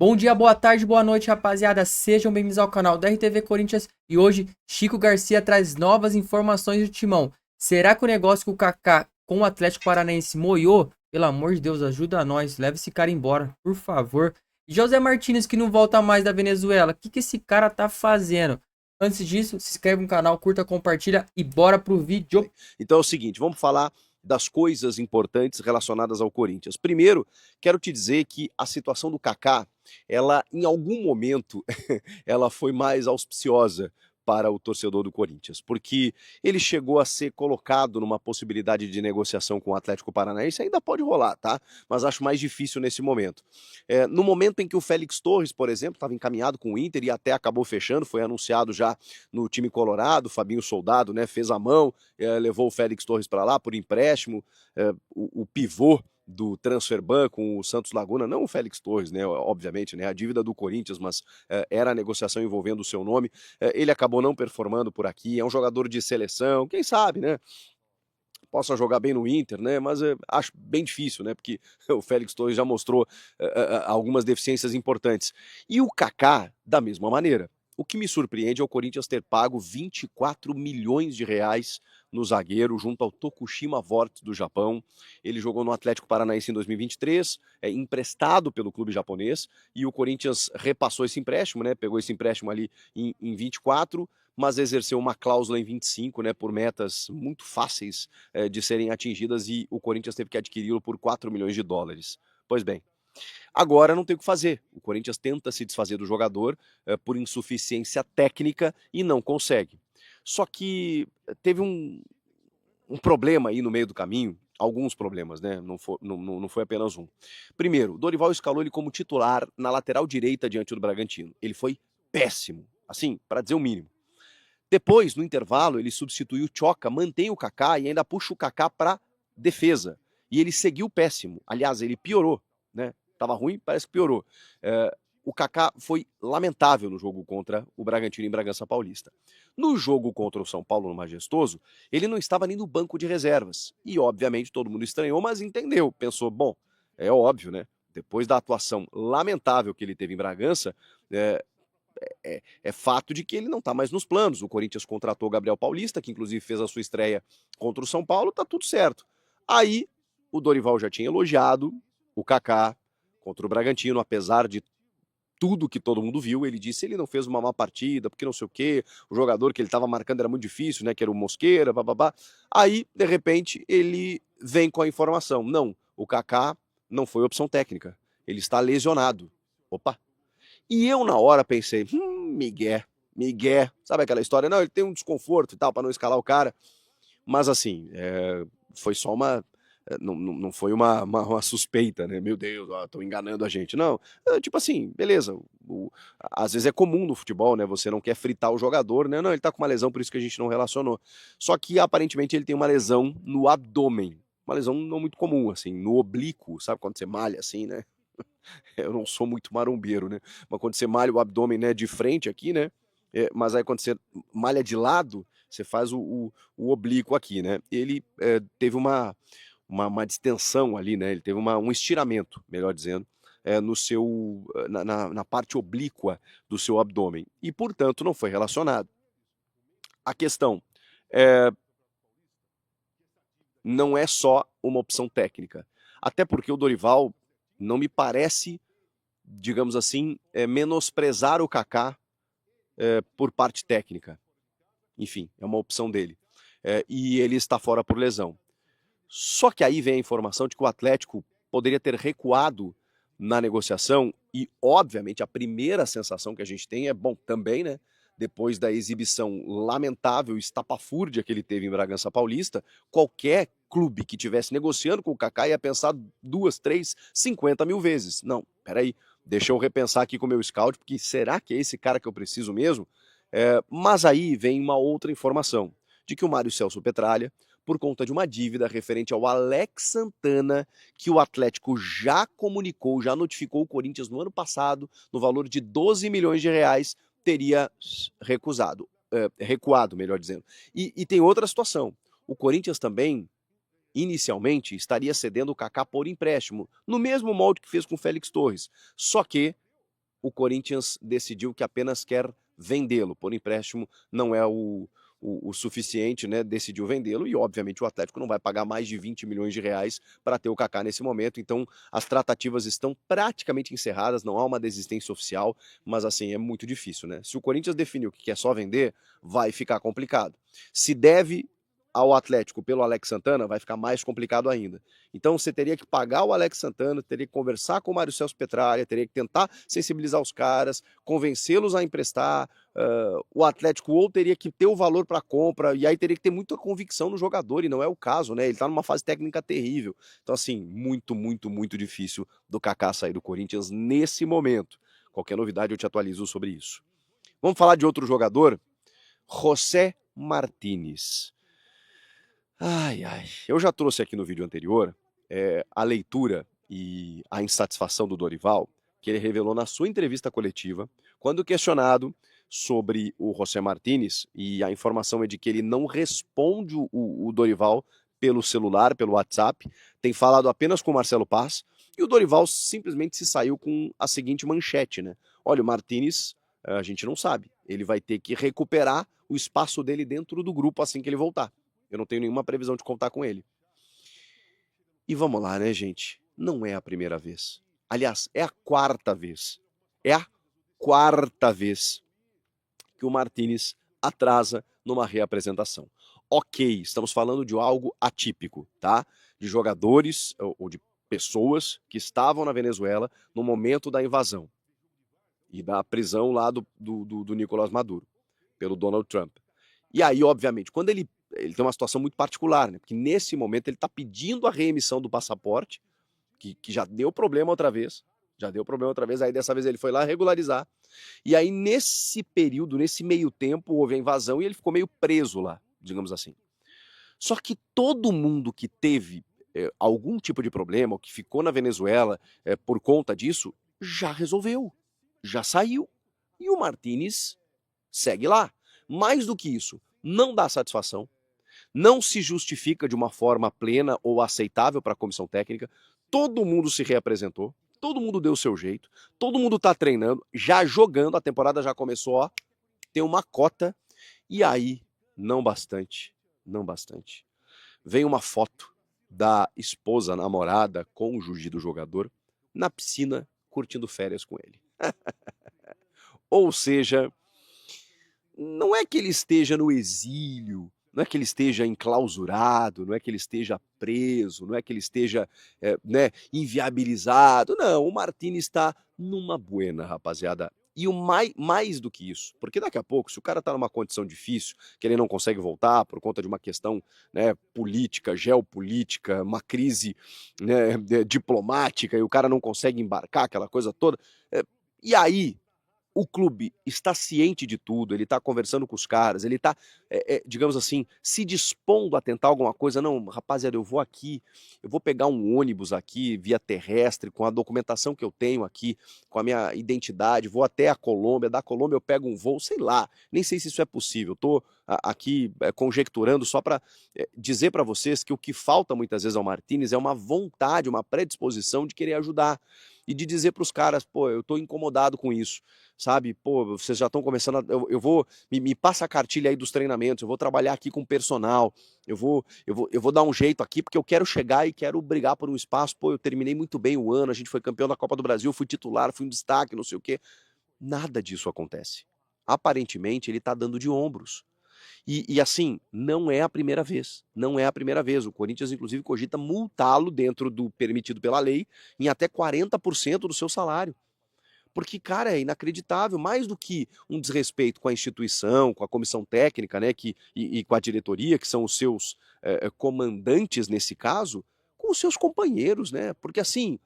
Bom dia, boa tarde, boa noite, rapaziada. Sejam bem-vindos ao canal da RTV Corinthians. E hoje, Chico Garcia traz novas informações do Timão. Será que o negócio com o Kaká com o Atlético Paranaense moiou? Pelo amor de Deus, ajuda nós. Leva esse cara embora, por favor. E José Martínez, que não volta mais da Venezuela. O que esse cara tá fazendo? Antes disso, se inscreve no canal, curta, compartilha e bora pro vídeo. Então é o seguinte, vamos falar das coisas importantes relacionadas ao Corinthians. Primeiro, quero te dizer que a situação do Kaká, ela em algum momento, ela foi mais auspiciosa para o torcedor do Corinthians, porque ele chegou a ser colocado numa possibilidade de negociação com o Atlético Paranaense, ainda pode rolar, tá? Mas acho mais difícil nesse momento. No momento em que o Félix Torres, por exemplo, estava encaminhado com o Inter e até acabou fechando, foi anunciado já no time colorado, Fabinho Soldado, né, fez a mão, levou o Félix Torres para lá por empréstimo, o pivô do Transferban com o Santos Laguna, não o Félix Torres, né, obviamente, né, a dívida do Corinthians, mas era a negociação envolvendo o seu nome, ele acabou não performando por aqui, é um jogador de seleção, quem sabe, né, possa jogar bem no Inter, né? Mas acho bem difícil, né? Porque o Félix Torres já mostrou algumas deficiências importantes. E o Kaká, da mesma maneira. O que me surpreende é o Corinthians ter pago 24 milhões de reais no zagueiro, junto ao Tokushima Vorte do Japão. Ele jogou no Atlético Paranaense em 2023, emprestado pelo clube japonês, e o Corinthians repassou esse empréstimo, né? Pegou esse empréstimo ali em 24, mas exerceu uma cláusula em 25, né? Por metas muito fáceis de serem atingidas e o Corinthians teve que adquiri-lo por 4 milhões de dólares. Pois bem, agora não tem o que fazer. O Corinthians tenta se desfazer do jogador por insuficiência técnica e não consegue. Só que teve um problema aí no meio do caminho, alguns problemas, né? Não foi apenas um. Primeiro, Dorival escalou ele como titular na lateral direita diante do Bragantino. Ele foi péssimo, assim, para dizer o mínimo. Depois, no intervalo, ele substituiu o Tchoca, mantém o Kaká e ainda puxa o Kaká para defesa. E ele seguiu péssimo. Aliás, ele piorou, né? Tava ruim, parece que piorou. O Kaká foi lamentável no jogo contra o Bragantino em Bragança Paulista. No jogo contra o São Paulo no Majestoso, ele não estava nem no banco de reservas. E, obviamente, todo mundo estranhou, mas entendeu. Pensou, bom, é óbvio, né? Depois da atuação lamentável que ele teve em Bragança, é fato de que ele não está mais nos planos. O Corinthians contratou o Gabriel Paulista, que inclusive fez a sua estreia contra o São Paulo, tá tudo certo. Aí o Dorival já tinha elogiado o Kaká contra o Bragantino, apesar de tudo que todo mundo viu, ele disse ele não fez uma má partida, porque não sei o quê, o jogador que ele estava marcando era muito difícil, né, que era o Mosqueira, bababá. Aí, de repente, ele vem com a informação, não, o Kaká não foi opção técnica, ele está lesionado. Opa, e eu, na hora, pensei, migué, migué, sabe aquela história? Não, ele tem um desconforto e tal, para não escalar o cara. Mas, assim, foi só uma. Não foi uma suspeita, né? Meu Deus, estão enganando a gente. Não, tipo assim, beleza. Às vezes é comum no futebol, né? Você não quer fritar o jogador, né? Não, ele tá com uma lesão, por isso que a gente não relacionou. Só que aparentemente ele tem uma lesão no abdômen. Uma lesão não muito comum, assim, no oblíquo, sabe quando você malha assim, né? Eu não sou muito marombeiro, né? Mas quando você malha o abdômen, né, de frente aqui, né? Mas aí quando você malha de lado, você faz o oblíquo aqui, né? Ele teve uma distensão ali, né? Ele teve um estiramento, melhor dizendo, no seu, na parte oblíqua do seu abdômen. E, portanto, não foi relacionado. A questão não é só uma opção técnica. Até porque o Dorival não me parece, digamos assim, menosprezar o Kaká por parte técnica. Enfim, é uma opção dele. E ele está fora por lesão. Só que aí vem a informação de que o Atlético poderia ter recuado na negociação e, obviamente, a primeira sensação que a gente tem é, bom, também, né? Depois da exibição lamentável, estapafúrdia que ele teve em Bragança Paulista, qualquer clube que tivesse negociando com o Kaká ia pensar 2, 3, 50 mil vezes. Não, peraí, deixa eu repensar aqui com o meu scout, porque será que é esse cara que eu preciso mesmo? Mas aí vem uma outra informação, de que o Mário Celso Petralha, por conta de uma dívida referente ao Alex Santana, que o Atlético já comunicou, já notificou o Corinthians no ano passado, no valor de 12 milhões de reais, teria recuado, melhor dizendo. E tem outra situação. O Corinthians também, inicialmente, estaria cedendo o Kaká por empréstimo, no mesmo molde que fez com o Félix Torres. Só que o Corinthians decidiu que apenas quer vendê-lo. Por empréstimo não é o suficiente, né? Decidiu vendê-lo e, obviamente, o Atlético não vai pagar mais de 20 milhões de reais para ter o Kaká nesse momento. Então, as tratativas estão praticamente encerradas, não há uma desistência oficial, mas assim, é muito difícil, né? Se o Corinthians definiu que quer só vender, vai ficar complicado. Se deve ao Atlético pelo Alex Santana, vai ficar mais complicado ainda. Então você teria que pagar o Alex Santana, teria que conversar com o Mário Celso Petralha, teria que tentar sensibilizar os caras, convencê-los a emprestar. O Atlético ou teria que ter o valor para compra, e aí teria que ter muita convicção no jogador, e não é o caso, né? Ele tá numa fase técnica terrível. Então, assim, muito, muito, muito difícil do Kaká sair do Corinthians nesse momento. Qualquer novidade eu te atualizo sobre isso. Vamos falar de outro jogador? José Martínez. Ai, ai. Eu já trouxe aqui no vídeo anterior a leitura e a insatisfação do Dorival, que ele revelou na sua entrevista coletiva, quando questionado sobre o José Martínez, e a informação é de que ele não responde o Dorival pelo celular, pelo WhatsApp, tem falado apenas com o Marcelo Paz, e o Dorival simplesmente se saiu com a seguinte manchete, né? Olha, o Martínez, a gente não sabe, ele vai ter que recuperar o espaço dele dentro do grupo assim que ele voltar. Eu não tenho nenhuma previsão de contar com ele. E vamos lá, né, gente? Não é a primeira vez. Aliás, é a quarta vez. É a quarta vez que o Martínez atrasa numa reapresentação. Ok, estamos falando de algo atípico, tá? De jogadores ou de pessoas que estavam na Venezuela no momento da invasão e da prisão lá do Nicolás Maduro, pelo Donald Trump. E aí, obviamente, quando ele tem uma situação muito particular, né? Porque nesse momento ele está pedindo a reemissão do passaporte, que já deu problema outra vez. Já deu problema outra vez, aí dessa vez ele foi lá regularizar. E aí, nesse período, nesse meio tempo, houve a invasão e ele ficou meio preso lá, digamos assim. Só que todo mundo que teve algum tipo de problema, ou que ficou na Venezuela por conta disso, já resolveu, já saiu. E o Martínez segue lá. Mais do que isso, não dá satisfação, não se justifica de uma forma plena ou aceitável para a comissão técnica. Todo mundo se reapresentou, todo mundo deu o seu jeito, todo mundo está treinando, já jogando, a temporada já começou, ó, tem uma cota. E aí, não bastante, não bastante. Vem uma foto da esposa, namorada, cônjuge do jogador, na piscina, curtindo férias com ele. Ou seja, não é que ele esteja no exílio, não é que ele esteja enclausurado, não é que ele esteja preso, não é que ele esteja né, inviabilizado. Não, o Martínez está numa buena, rapaziada. E o mais do que isso, porque daqui a pouco, se o cara está numa condição difícil, que ele não consegue voltar por conta de uma questão né, política, geopolítica, uma crise né, diplomática, e o cara não consegue embarcar aquela coisa toda, e aí o clube está ciente de tudo, ele está conversando com os caras, ele está, digamos assim, se dispondo a tentar alguma coisa. Não, rapaziada, eu vou aqui, eu vou pegar um ônibus aqui, via terrestre, com a documentação que eu tenho aqui, com a minha identidade, vou até a Colômbia, da Colômbia eu pego um voo, sei lá, nem sei se isso é possível, estou aqui conjecturando só para dizer para vocês que o que falta muitas vezes ao Martínez é uma vontade, uma predisposição de querer ajudar, e de dizer para os caras, pô, eu estou incomodado com isso, sabe? Pô, vocês já estão começando a, eu vou me passa a cartilha aí dos treinamentos, eu vou trabalhar aqui com personal, eu vou dar um jeito aqui porque eu quero chegar e quero brigar por um espaço. Pô, eu terminei muito bem o ano, a gente foi campeão da Copa do Brasil, fui titular, fui um destaque, não sei o quê. Nada disso acontece. Aparentemente ele tá dando de ombros. E assim, não é a primeira vez. Não é a primeira vez. O Corinthians, inclusive, cogita multá-lo dentro do permitido pela lei em até 40% do seu salário. Porque, cara, é inacreditável, mais do que um desrespeito com a instituição, com a comissão técnica, né, e com a diretoria, que são os seus comandantes nesse caso, com os seus companheiros, né? Porque assim,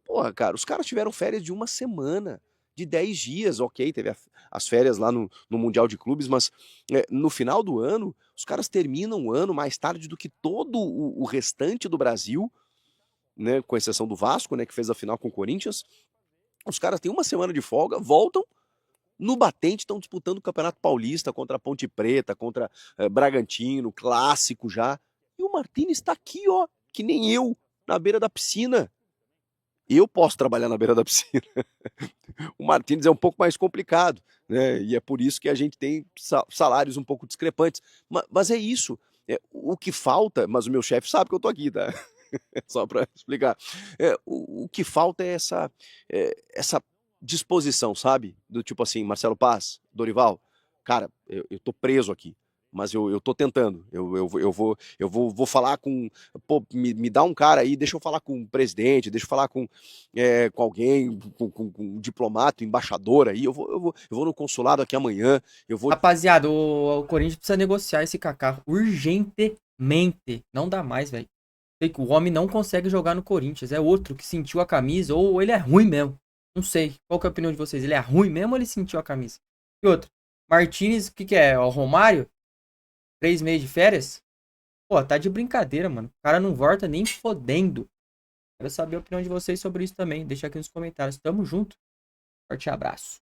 porra, cara, os caras tiveram férias de uma semana, de 10 dias, ok, teve as férias lá no Mundial de Clubes, mas no final do ano, os caras terminam o ano mais tarde do que todo o restante do Brasil, né, com exceção do Vasco, né, que fez a final com o Corinthians. Os caras têm uma semana de folga, voltam no batente, estão disputando o Campeonato Paulista contra a Ponte Preta, contra Bragantino, clássico já. E o Martínez está aqui, ó, que nem eu, na beira da piscina. Eu posso trabalhar na beira da piscina. O Martínez é um pouco mais complicado, né? E é por isso que a gente tem salários um pouco discrepantes. Mas é isso. O que falta, mas o meu chefe sabe que eu tô aqui, tá? Só para explicar. O que falta é essa disposição, sabe? Do tipo assim, Marcelo Paz, Dorival, cara, eu tô preso aqui, mas eu tô tentando. Vou falar com. Pô, me dá um cara aí, deixa eu falar com o presidente, deixa eu falar com alguém, com um diplomata, embaixador aí. Eu vou no consulado aqui amanhã. Eu vou. Rapaziada, o Corinthians precisa negociar esse Kaká urgentemente. Não dá mais, velho. Sei que o homem não consegue jogar no Corinthians. É outro que sentiu a camisa ou ele é ruim mesmo. Não sei. Qual que é a opinião de vocês? Ele é ruim mesmo ou ele sentiu a camisa? E outro. Martínez, o que que é? O Romário? 3 meses de férias? Pô, tá de brincadeira, mano. O cara não volta nem fodendo. Quero saber a opinião de vocês sobre isso também. Deixa aqui nos comentários. Tamo junto. Forte abraço.